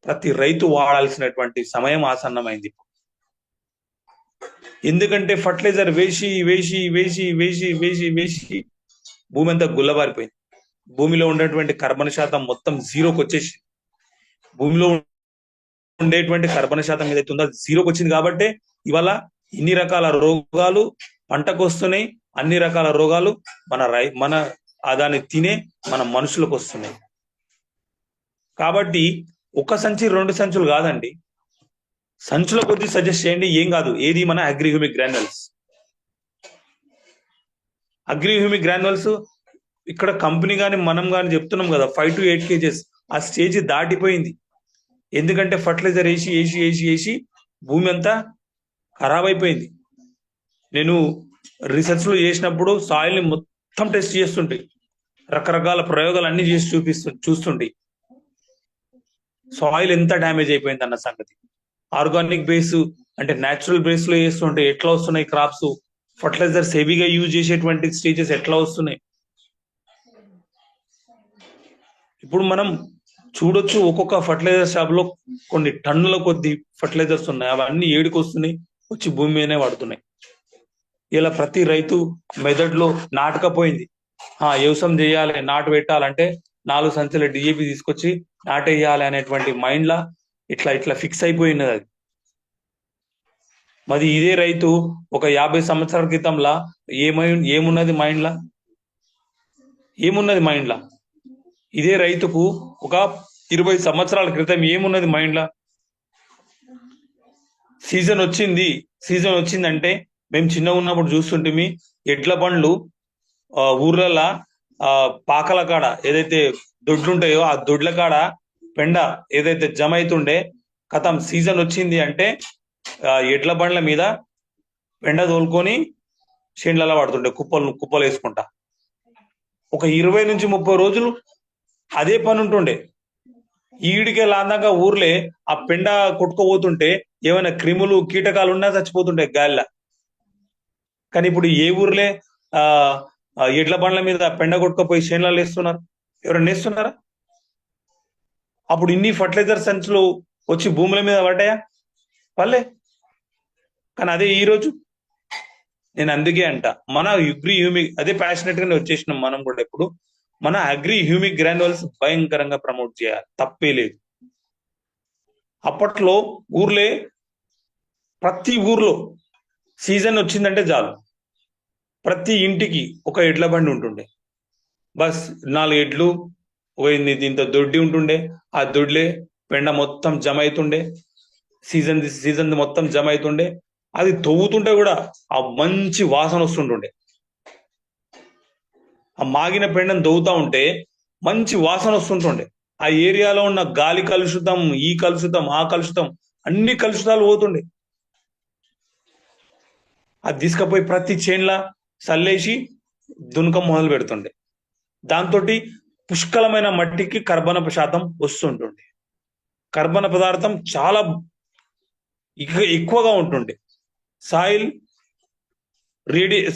Speaker 1: ప్రతి రైతు వాడాల్సినటువంటి సమయం ఆసన్నమైంది. ఎందుకంటే ఫర్టిలైజర్ వేసి భూమి అంతా గుల్లబారిపోయింది. భూమిలో ఉండేటువంటి కర్బన శాతం మొత్తం జీరోకి వచ్చేసి, భూమిలో ఉండేటువంటి కర్బన శాతం ఏదైతే ఉందో అది జీరోకి వచ్చింది. కాబట్టి ఇవాళ ఇన్ని రకాల రోగాలు పంటకు వస్తున్నాయి, అన్ని రకాల రోగాలు మన దాన్ని తినే మన మనుషులకు వస్తున్నాయి. కాబట్టి ఒక సంచి 2 సంచులు కాదండి, సంచుల కొద్ది సజెస్ట్ చేయండి, ఏం కాదు. ఏది మన అగ్రి హ్యూమిక్ గ్రాన్యువల్స్ ఇక్కడ కంపెనీ కానీ మనం కానీ చెప్తున్నాం కదా 5 to 8 kgs. ఆ స్టేజ్ దాటిపోయింది. ఎందుకంటే ఫర్టిలైజర్ వేసి భూమి అంతా ఖరాబ్ అయిపోయింది. నేను రీసెర్చ్ లో చేసినప్పుడు సాయిల్ ని మొత్తం టెస్ట్ చేస్తుంటే, రకరకాల ప్రయోగాలు అన్ని చేసి చూస్తుంటే సాయిల్ ఎంత డ్యామేజ్ అయిపోయింది అన్న సంగతి. ఆర్గానిక్ బేస్ అంటే న్యాచురల్ బేస్ లో చేస్తుంటే ఎట్లా వస్తున్నాయి క్రాప్స్, ఫర్టిలైజర్స్ హెవీగా యూజ్ చేసేటువంటి స్టేజెస్ ఎట్లా వస్తున్నాయి. ఇప్పుడు మనం చూడొచ్చు, ఒక్కొక్క ఫర్టిలైజర్ షాప్ లో కొన్ని టన్నుల కొద్ది ఫర్టిలైజర్స్ ఉన్నాయి, అవన్నీ ఏడికి వస్తున్నాయి, వచ్చి భూమి మీదనే పడుతున్నాయి. ఇలా ప్రతి రైతు మెదడులో నాటకపోయింది. వ్యవసాయం చేయాలి, నాటు పెట్టాలంటే 4 సంచుల డిఏపి తీసుకొచ్చి నాటేయాలి అనేటువంటి మైండ్ లా ఇట్లా ఫిక్స్ అయిపోయినది అది. మరి ఇదే రైతు ఒక 50 సంవత్సరాల క్రితంలా ఏమున్నది మైండ్ లా, ఇదే రైతుకు ఒక 20 సంవత్సరాల క్రితం ఏమున్నది మైండ్ లా. సీజన్ వచ్చిందంటే మేము చిన్నగా ఉన్నప్పుడు చూస్తుంటే ఎడ్ల బండ్లు ఊర్లలో పాకల కాడ ఏదైతే దొడ్లు ఉంటాయో ఆ దొడ్ల కాడ పెండ ఏదైతే జమ అవుతుండే, కథం సీజన్ వచ్చింది అంటే ఎడ్ల బండ్ల మీద పెండ తోలుకొని చేన్లలో పడుతుండే, కుప్పలు వేసుకుంటా. ఒక 20 నుంచి 30 రోజులు అదే పని ఉంటుండే. ఈడికే లాందాక ఊర్లే ఆ పెండ కొట్టుకోబోతుంటే ఏమైనా క్రిములు కీటకాలు ఉన్నా చచ్చిపోతుండే గాలిలో. కానీ ఇప్పుడు ఏ ఊర్లే ఎడ్ల బండ్ల మీద పెండ కొట్టుకపోయి చేన్లలో వేస్తున్నారు? ఎవరైనా వేస్తున్నారా? అప్పుడు ఇన్ని ఫర్టిలైజర్ సంచులు వచ్చి భూముల మీద పడ్డాయా? పల్లె. కానీ అదే ఈరోజు నేను అందుకే అంట, మన అగ్రి హ్యూమిక్ అదే ప్యాషనెట్ గానే వచ్చేసినాం మనం కూడా. ఇప్పుడు మన అగ్రి హ్యూమిక్ గ్రాన్యువల్స్ భయంకరంగా ప్రమోట్ చేయాలి, తప్పే లేదు. అప్పట్లో ప్రతి ఊర్లో సీజన్ వచ్చిందంటే చాలు, ప్రతి ఇంటికి ఒక ఎడ్ల బండి ఉంటుండే. బస్ 4 ఎడ్లు దీంతో దొడ్డి ఉంటుండే, ఆ దొడ్లే పెండ మొత్తం జమ అవుతుండే, సీజన్ మొత్తం జమ అవుతుండే. అది తవ్వుతుంటే కూడా ఆ మంచి వాసన వస్తుంటుండే. ఆ మాగిన పెండను తవ్వుతా ఉంటే మంచి వాసన వస్తుంటుండే. ఆ ఏరియాలో ఉన్న గాలి కలుషితం, ఈ కలుషితం, ఆ కలుషితం, అన్ని కలుషితాలు పోతుండే. అది తీసుకుపోయి ప్రతి చేన్ల చల్లేసి దునకం మొదలు పెడుతుండే. దాంతో పుష్కలమైన మట్టికి కర్బన శాతం వస్తుంటుండే, కర్బన పదార్థం చాలా ఎక్కువగా ఉంటుండే.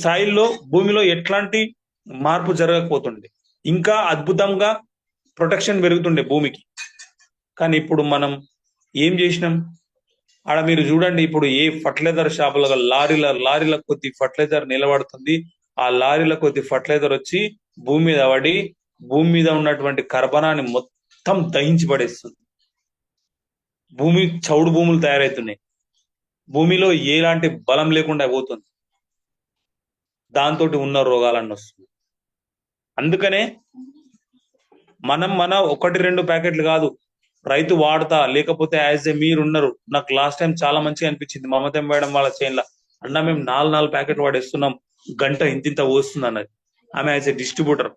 Speaker 1: సాయిల్లో భూమిలో ఎట్లాంటి మార్పు జరగకపోతుండే, ఇంకా అద్భుతంగా ప్రొటెక్షన్ పెరుగుతుండే భూమికి. కానీ ఇప్పుడు మనం ఏం చేసినాం? ఆడ మీరు చూడండి, ఇప్పుడు ఏ ఫర్టిలైజర్ షాపుల లారీల కొద్ది ఫర్టిలైజర్ నిలబడుతుంది. ఆ ఆ లారీల కొద్ది ఫర్టిలైజర్ వచ్చి భూమి మీద పడి భూమి మీద ఉన్నటువంటి కర్బనాన్ని మొత్తం దహించి పడేస్తుంది. భూమి చౌడు భూములు తయారవుతున్నాయి. భూమిలో ఎలాంటి బలం లేకుండా పోతుంది. దాంతో ఉన్న రోగాలన్నీ వస్తుంది. అందుకనే మన 1-2 ప్యాకెట్లు కాదు, రైతు వాడతా, లేకపోతే యాజ్ ఏ మీరు ఉన్నారు. నాకు లాస్ట్ టైం చాలా మంచిగా అనిపించింది మమతం మేడం వాళ్ళ చేనుల. అన్న మేము 4 ప్యాకెట్లు వాడేస్తున్నాం, గంట ఇంతింత వస్తుంది అన్నది. ఆమె యాజ్ ఏ డిస్ట్రిబ్యూటర్.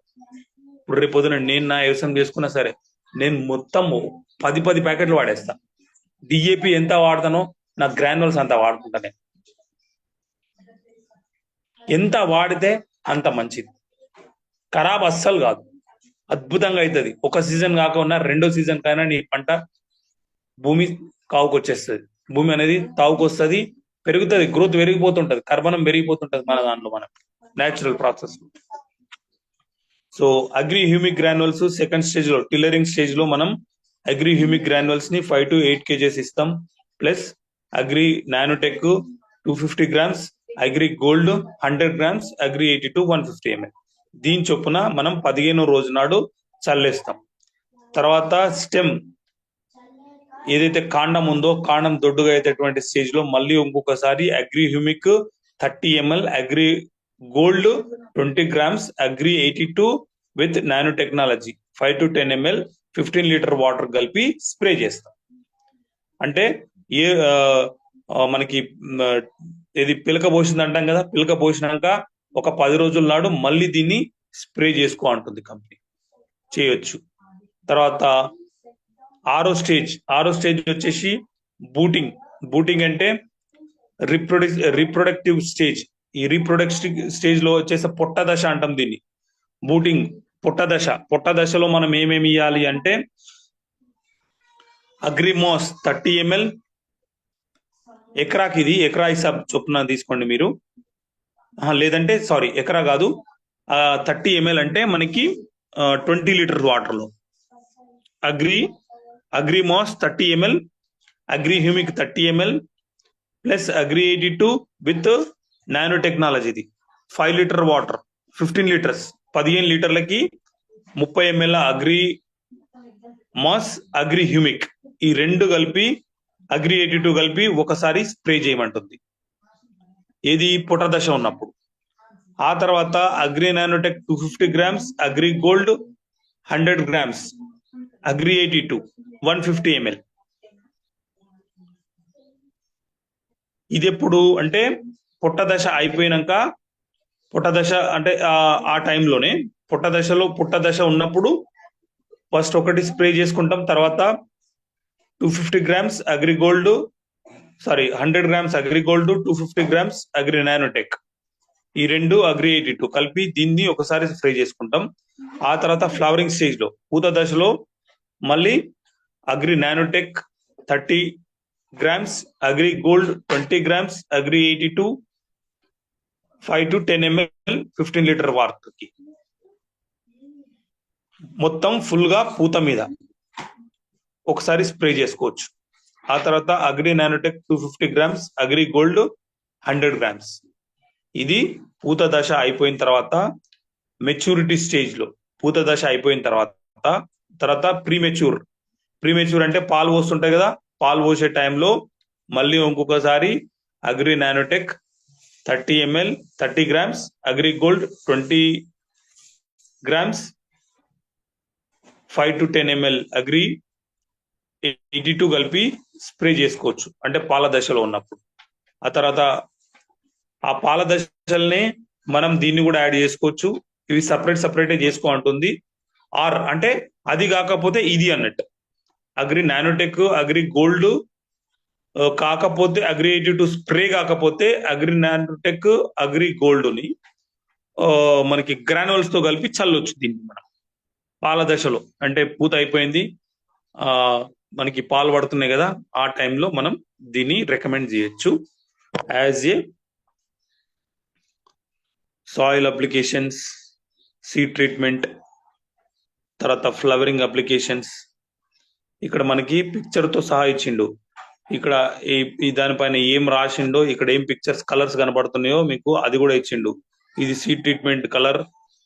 Speaker 1: ఇప్పుడు రేపు పొద్దున నేను నా వ్యవసాయం చేసుకున్నా సరే, నేను మొత్తం 10 ప్యాకెట్లు వాడేస్తా. డిఏపి ఎంత వాడతానో నా గ్రాన్యుల్స్ అంత వాడుకుంటానే. ఎంత వాడితే అంత మంచిది. ఖరాబ్ అస్సలు కాదు, అద్భుతంగా అవుతుంది. ఒక సీజన్ కాకుండా 2వ సీజన్ కైనా నీ పంట భూమి కావుకు వచ్చేస్తుంది. భూమి అనేది తావుకు వస్తుంది, పెరుగుతుంది, గ్రోత్ పెరిగిపోతుంటది, కర్బనం పెరిగిపోతుంటది మన దాంట్లో, మన natural process. So agri humic granules second stage లో, టిల్లరింగ్ స్టేజ్ లో మనం అగ్రి హ్యూమిక్ గ్రాన్యుల్స్ ని 5 to 8 kgs ఇస్తాం. Plus agri nanotech 250 grams, agri gold 100 grams, agri 82 150 ml. దీని చొప్పున మనం 15వ రోజు నాడు చల్లేస్తాం. తర్వాత స్టెమ్ ఏదైతే కాండం ఉందో, కాండం దొడ్డుగా అయ్యేటటువంటి స్టేజ్ లో మళ్ళీ ఇంకొకసారి agri Humic 30 ml, agri gold 20 grams, agri 82 with nano technology 5 to 10 ml 15 litre water కలిపి స్ప్రే చేస్తాం. అంటే ఏ మనకి ఇది పిలక పోసింది అంటాం కదా, పిలక పోసినాక ఒక 10 రోజుల నాడు మళ్ళీ దీన్ని స్ప్రే చేసుకో అంటుంది కంపెనీ, చేయొచ్చు. తర్వాత 6వ స్టేజ్ వచ్చేసి బూటింగ్ అంటే రీప్రొడక్టివ్ స్టేజ్. ఈ రీప్రొడక్టివ్ స్టేజ్ లో వచ్చేసి పొట్ట దశ అంటాం దీన్ని. బూటింగ్ పొట్ట దశలో మనం ఏమేమి ఇవ్వాలి అంటే అగ్రిమాస్ 30 ml ఎకరాకి, ఇది ఎకరా హిసాబ్ చొప్పున తీసుకోండి మీరు. లేదంటే సారీ, ఎకరా కాదు, 30 ml అంటే మనకి 20 లీటర్ వాటర్ లో Agri Mass 30 ml, Agri Humic 30 ml plus Agri 82 with nano టెక్నాలజీది 5 లీటర్ వాటర్ 15 లీటర్స్ 15 లీటర్లకి 30 ml Agri Mass, Agri Humic, ఈ రెండు కలిపి అగ్రి 82 కలిపి ఒకసారి స్ప్రే చేయమంటుంది, ఏది పొట్ట దశ ఉన్నప్పుడు. ఆ తర్వాత agri nanotech 250 grams, agri gold 100 grams, agri 82 150 ml. ఇది ఎప్పుడు అంటే పొట్ట దశ అయిపోయినాక, పొట్ట దశ అంటే ఆ టైంలోనే పొట్ట దశ ఉన్నప్పుడు ఫస్ట్ ఒకటి స్ప్రే చేసుకుంటాం. తర్వాత 250 grams agri gold, 100 grams agri gold, 250 grams agri nanotech, ఈ రెండు అగ్రి 82 కలిపి దీన్ని ఒకసారి స్ప్రే చేసుకుంటాం. ఆ తర్వాత ఫ్లవరింగ్ స్టేజ్ లో, పూత దశలో మళ్ళీ agri nanotech 30 grams, agri gold 20 grams, agri 82 5 to 10 ml 15 litre water కి మొత్తం ఫుల్ గా పూత మీద ఒకసారి స్ప్రే చేసుకోవచ్చు. ఆ తర్వాత agri nanotech 250 grams, agri gold 100 grams. ఇది పూత దశ అయిపోయిన తర్వాత మెచ్యూరిటీ స్టేజ్ లో, పూత దశ అయిపోయిన తర్వాత ప్రీమెచ్యూర్ అంటే పాలు పోస్తుంటాయి కదా, పాలు పోసే టైంలో మళ్ళీ ఇంకొకసారి agri nanotech 30 ml 30 grams, agri gold 20 grams 5 to 10 ml agri 82 కలిపి స్ప్రే చేసుకోవచ్చు, అంటే పాల దశలో ఉన్నప్పుడు. ఆ తర్వాత ఆ పాల దశల్ని మనం దీన్ని కూడా యాడ్ చేసుకోవచ్చు. ఇవి సపరేటే చేసుకో అంటుంది. ఆర్ అంటే అది కాకపోతే ఇది అన్నట్టు, అగ్రి నానోటెక్ అగ్రి గోల్డ్ కాకపోతే అగ్రి 82 స్ప్రే కాకపోతే అగ్రి నానోటెక్ అగ్రి గోల్డ్ ని మనకి గ్రానువల్స్ తో కలిపి చల్లొచ్చు దీన్ని మనం పాల దశలో. అంటే పూత అయిపోయింది, మనకి పాలు పడుతున్నాయి కదా, ఆ టైంలో మనం దీన్ని రికమెండ్ చేయొచ్చు as a soil applications, seed treatment, తర్వాత ఫ్లవరింగ్ అప్లికేషన్స్. ఇక్కడ మనకి పిక్చర్ తో సహా ఇచ్చిండు. ఇక్కడ ఈ దానిపైన ఏం రాసిండో, ఇక్కడ ఏం పిక్చర్స్ కలర్స్ కనబడుతున్నాయో మీకు అది కూడా ఇచ్చిండు. ఇది సీడ్ ట్రీట్మెంట్ కలర్,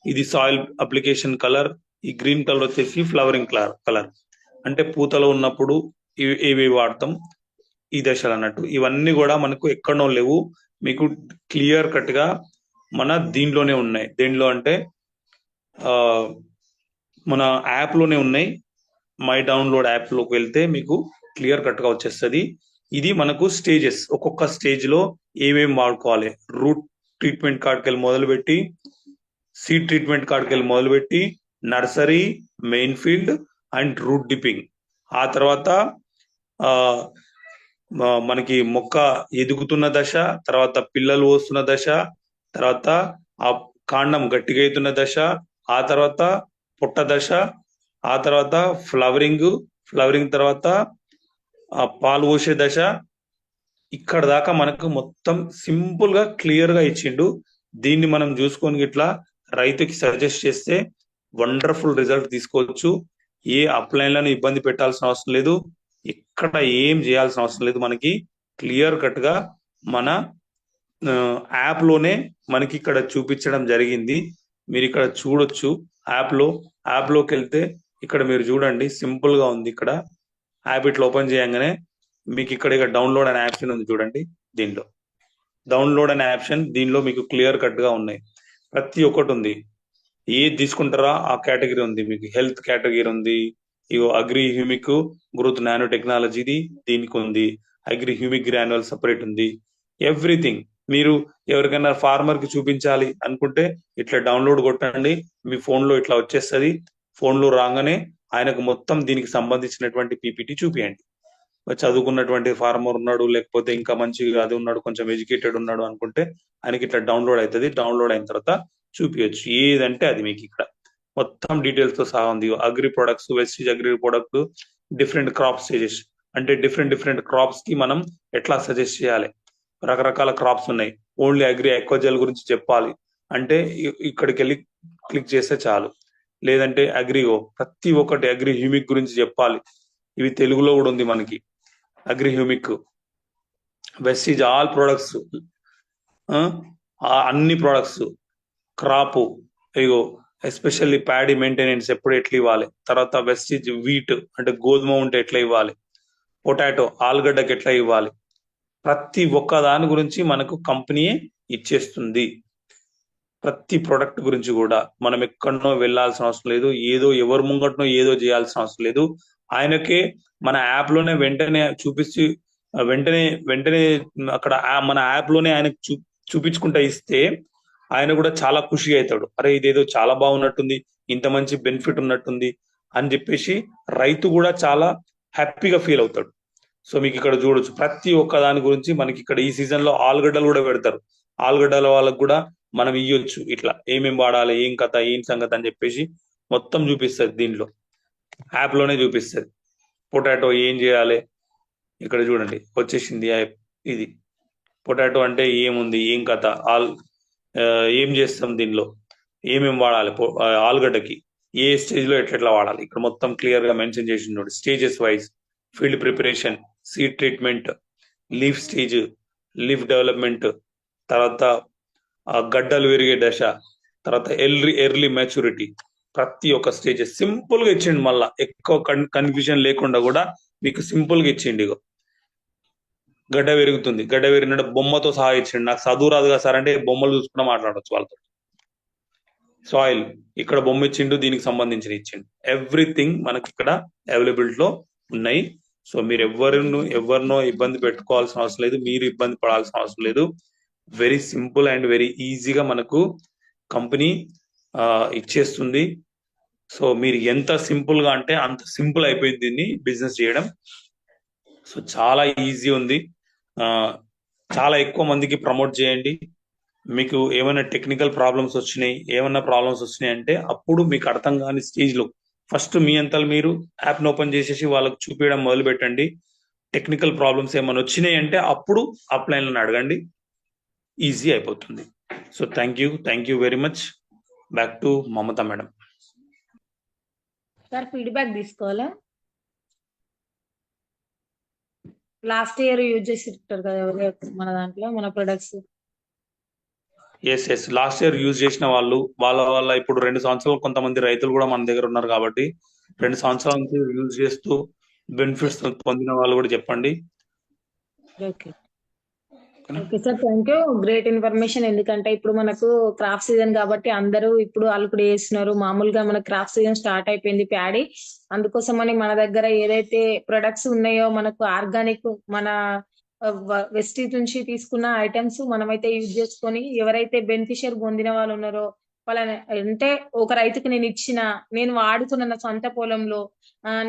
Speaker 1: ఇది సాయిల్ అప్లికేషన్ కలర్, ఈ గ్రీన్ కలర్ వచ్చేసి ఫ్లవరింగ్ కలర్. అంటే పూతలో ఉన్నప్పుడు ఇవి వాడతాం ఈ దశలు అన్నట్టు. ఇవన్నీ కూడా మనకు ఎక్కడో లేవు, మీకు క్లియర్ కట్ గా మన దీంట్లోనే ఉన్నాయి. దేంట్లో అంటే ఆ మన యాప్ లోనే ఉన్నాయి. మై డౌన్లోడ్ యాప్ లోకి వెళ్తే మీకు క్లియర్ కట్ గా వచ్చేస్తుంది. ఇది మనకు స్టేజెస్, ఒక్కొక్క స్టేజ్ లో ఏమేమి వాడుకోవాలి. రూట్ ట్రీట్మెంట్ కాడికి వెళ్ళి మొదలుపెట్టి, సీడ్ ట్రీట్మెంట్ కాడికి వెళ్ళి మొదలుపెట్టి, nursery, main field and root dipping. ఆ తర్వాత ఆ మనకి మొక్క ఎదుగుతున్న దశ, తర్వాత పిల్లలు వస్తున్న దశ, తర్వాత ఆ కాండం గట్టిగా అవుతున్న దశ, ఆ తర్వాత పుట్ట దశ, ఆ తర్వాత ఫ్లవరింగ్ తర్వాత ఆ పాలు పోసే దశ. ఇక్కడ దాకా మనకు మొత్తం సింపుల్ గా క్లియర్ గా ఇచ్చిండు. దీన్ని మనం చూసుకొని ఇట్లా రైతుకి సజెస్ట్ చేస్తే వండర్ఫుల్ రిజల్ట్ తీసుకోవచ్చు. ఏ అప్లైన్లను ఇబ్బంది పెట్టాల్సిన అవసరం లేదు, ఇక్కడ ఏం చేయాల్సిన అవసరం లేదు. మనకి క్లియర్ కట్ గా మన యాప్ లోనే మనకి ఇక్కడ చూపించడం జరిగింది. మీరు ఇక్కడ చూడొచ్చు. యాప్ లోకి వెళ్తే ఇక్కడ మీరు చూడండి, సింపుల్ గా ఉంది. ఇక్కడ యాప్ ఇట్లా ఓపెన్ చేయగానే మీకు ఇక్కడ డౌన్లోడ్ అనే ఆప్షన్ ఉంది చూడండి. దీనిలో డౌన్లోడ్ అనే ఆప్షన్, దీనిలో మీకు క్లియర్ కట్ గా ఉన్నాయి. ప్రతి ఒక్కటి ఉంది. ఏది తీసుకుంటారా ఆ కేటగిరీ ఉంది. మీకు హెల్త్ కేటగిరీ ఉంది, ఇగో అగ్రి హ్యూమిక్ గ్రోత్ నానో టెక్నాలజీది దీనికి ఉంది, అగ్రి హ్యూమిక్ గ్రాన్యువల్ సపరేట్ ఉంది. ఎవ్రీథింగ్ మీరు ఎవరికైనా ఫార్మర్ కి చూపించాలి అనుకుంటే ఇట్లా డౌన్లోడ్ కొట్టండి, మీ ఫోన్ లో ఇట్లా వచ్చేస్తుంది. ఫోన్ లో రాగానే ఆయనకు మొత్తం దీనికి సంబంధించినటువంటి పీపీటీ చూపియండి. చదువుకున్నటువంటి ఫార్మర్ ఉన్నాడు, లేకపోతే ఇంకా మంచిగా అది ఉన్నాడు, కొంచెం ఎడ్యుకేటెడ్ ఉన్నాడు అనుకుంటే ఆయనకి ఇట్లా డౌన్లోడ్ అవుతుంది. డౌన్లోడ్ అయిన తర్వాత చూపించచ్చు ఏదంటే అది. మీకు ఇక్కడ మొత్తం డీటెయిల్స్ తో సహా ఉంది. Agri products, Vestige agri product, different crop suggest అంటే డిఫరెంట్ క్రాప్స్ కి మనం ఎట్లా సజెస్ట్ చేయాలి. రకరకాల క్రాప్స్ ఉన్నాయి. ఓన్లీ అగ్రి ఎక్వజల్ గురించి చెప్పాలి అంటే ఇక్కడికి వెళ్ళి క్లిక్ చేస్తే చాలు. లేదంటే అగ్రిగో ప్రతి ఒక్కటి అగ్రి హ్యూమిక్ గురించి చెప్పాలి, ఇవి తెలుగులో కూడా ఉంది మనకి. Agri humic, Vestige all products, అన్ని ప్రొడక్ట్స్, క్రాప్, ఇగో ఎస్పెషల్లీ ప్యాడీ మెయింటెనెన్స్ ఎప్పుడు ఎట్లా ఇవ్వాలి, తర్వాత వెస్టీజ్ వీట్ అంటే గోధుమ ఉంటే ఎట్లా ఇవ్వాలి, పొటాటో ఆలుగడ్డకి ఎట్లా ఇవ్వాలి, ప్రతి ఒక్క దాని గురించి మనకు కంపెనీయే ఇచ్చేస్తుంది. ప్రతి ప్రొడక్ట్ గురించి కూడా మనం ఎక్కడనో వెళ్ళాల్సిన అవసరం లేదు, ఏదో ఎవరు ముంగటనో ఏదో చేయాల్సిన అవసరం లేదు. ఆయనకే మన యాప్ లోనే వెంటనే చూపించి వెంటనే అక్కడ మన యాప్ లోనే ఆయనకు చూపించుకుంటా ఇస్తే ఆయన కూడా చాలా ఖుషి అవుతాడు. అరే ఇదేదో చాలా బాగున్నట్టుంది, ఇంత మంచి బెనిఫిట్ ఉన్నట్టుంది అని చెప్పేసి రైతు కూడా చాలా హ్యాపీగా ఫీల్ అవుతాడు. సో మీకు ఇక్కడ చూడొచ్చు ప్రతి ఒక్క దాని గురించి మనకి ఇక్కడ ఈ సీజన్ లో ఆలుగడ్డలు కూడా పెడతారు. ఆలుగడ్డల వాళ్ళకు కూడా మనం ఇయ్యొచ్చు ఇట్లా ఏమేం వాడాలి, ఏం కథ, ఏం సంగతి అని చెప్పేసి మొత్తం చూపిస్తుంది. దీంట్లో యాప్ లోనే చూపిస్తుంది. పొటాటో ఏం చేయాలి ఇక్కడ చూడండి వచ్చేసింది యాప్. ఇది పొటాటో అంటే ఏముంది, ఏం కథ, ఏం చేస్తాం దీనిలో, ఏమేం వాడాలి, ఆలుగడ్డకి ఏ స్టేజ్ లో ఎట్లా వాడాలి ఇక్కడ మొత్తం క్లియర్ గా మెన్షన్ చేసి చూడండి. Stages wise field preparation, seed treatment, leaf stage, leaf development, తర్వాత గడ్డలు విరిగే దశ, తర్వాత ఎర్లీ మెచ్యూరిటీ, ప్రతి ఒక్క స్టేజ్ సింపుల్ గా ఇచ్చిండు. మళ్ళా ఎక్కువ కన్ఫ్యూజన్ లేకుండా కూడా మీకు సింపుల్ గా ఇచ్చిండు. ఇగో గడ్డ పెరుగుతుంది, గడ్డ పెరిగినట్టు బొమ్మతో సహా ఇచ్చిండు. నాకు చదువు రాదు కదా సార్ అంటే బొమ్మలు చూసుకున్నా మాట్లాడవచ్చు వాళ్ళతో. సాయిల్ ఇక్కడ బొమ్మ ఇచ్చిండు, దీనికి సంబంధించిన ఇచ్చిండు. ఎవ్రీథింగ్ మనకి ఇక్కడ అవైలబుల్ లో ఉన్నాయి. సో మీరు ఎవరినో ఇబ్బంది పెట్టుకోవాల్సిన అవసరం లేదు, మీరు ఇబ్బంది పడాల్సిన అవసరం లేదు. వెరీ సింపుల్ అండ్ వెరీ ఈజీగా మనకు కంపెనీ ఇచ్చేస్తుంది. సో మీరు ఎంత సింపుల్ గా అంటే అంత సింపుల్ అయిపోయింది దీన్ని బిజినెస్ చేయడం. సో చాలా ఈజీ ఉంది. చాలా ఎక్కువ మందికి ప్రమోట్ చేయండి. మీకు ఏమైనా టెక్నికల్ ప్రాబ్లమ్స్ వచ్చినాయి, ఏమైనా ప్రాబ్లమ్స్ వచ్చినాయి అంటే అప్పుడు మీకు అర్థం కాని స్టేజ్ లో ఫస్ట్ మీ అంతలు మీరు యాప్ను ఓపెన్ చేసేసి వాళ్ళకి చూపించడం మొదలు పెట్టండి. టెక్నికల్ ప్రాబ్లమ్స్ ఏమైనా వచ్చినాయి అంటే అప్పుడు అప్లైన్లను అడగండి, ఈజీ అయిపోతుంది. So thank you very much. Back to Mamata madam.
Speaker 2: Sir feedback తీసుకోవాలా? లాస్ట్ ఇయర్ యూజ్ చేసి ఉంటారు కదా మన దాంట్లో మన products.
Speaker 1: Yes last year use చేసిన వాళ్ళు వాళ్ళ వల్ల ఇప్పుడు 2 సంవత్సరాలు కొంతమంది రైతులు కూడా మన దగ్గర ఉన్నారు కాబట్టి 2 సంవత్సరాల నుంచి యూజ్ చేస్తూ బెనిఫిట్స్ పొందిన వాళ్ళు కూడా చెప్పండి.
Speaker 2: Okay. Okay sir, thank you. Great information. ఎందుకంటే ఇప్పుడు మనకు క్రాఫ్ట్ సీజన్ కాబట్టి అందరూ ఇప్పుడు అలుకుడు వేస్తున్నారు. మామూలుగా మన క్రాఫ్ట్ సీజన్ స్టార్ట్ అయిపోయింది ప్యాడీ. అందుకోసమని మన దగ్గర ఏదైతే ప్రొడక్ట్స్ ఉన్నాయో మనకు ఆర్గానిక్ మన వెస్టీ నుంచి తీసుకున్న ఐటమ్స్ మనమైతే యూజ్ చేసుకొని ఎవరైతే బెనిఫిషియర్ పొందిన వాళ్ళు ఉన్నారో వాళ్ళని, అంటే ఒక రైతుకి నేను ఇచ్చిన, నేను వాడుతున్న నా సొంత పొలంలో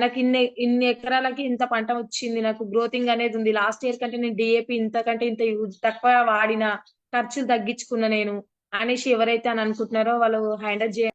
Speaker 2: నాకు ఇన్ని ఇన్ని ఎకరాలకి ఇంత పంట వచ్చింది, నాకు గ్రోతింగ్ అనేది ఉంది. లాస్ట్ ఇయర్ కంటే నేను డిఏపి ఇంతకంటే ఇంత యూజ్ తక్కువ వాడిన, ఖర్చులు తగ్గించుకున్న నేను అనేసి ఎవరైతే అని అనుకుంటున్నారో వాళ్ళు హ్యాండ్ చేయండి.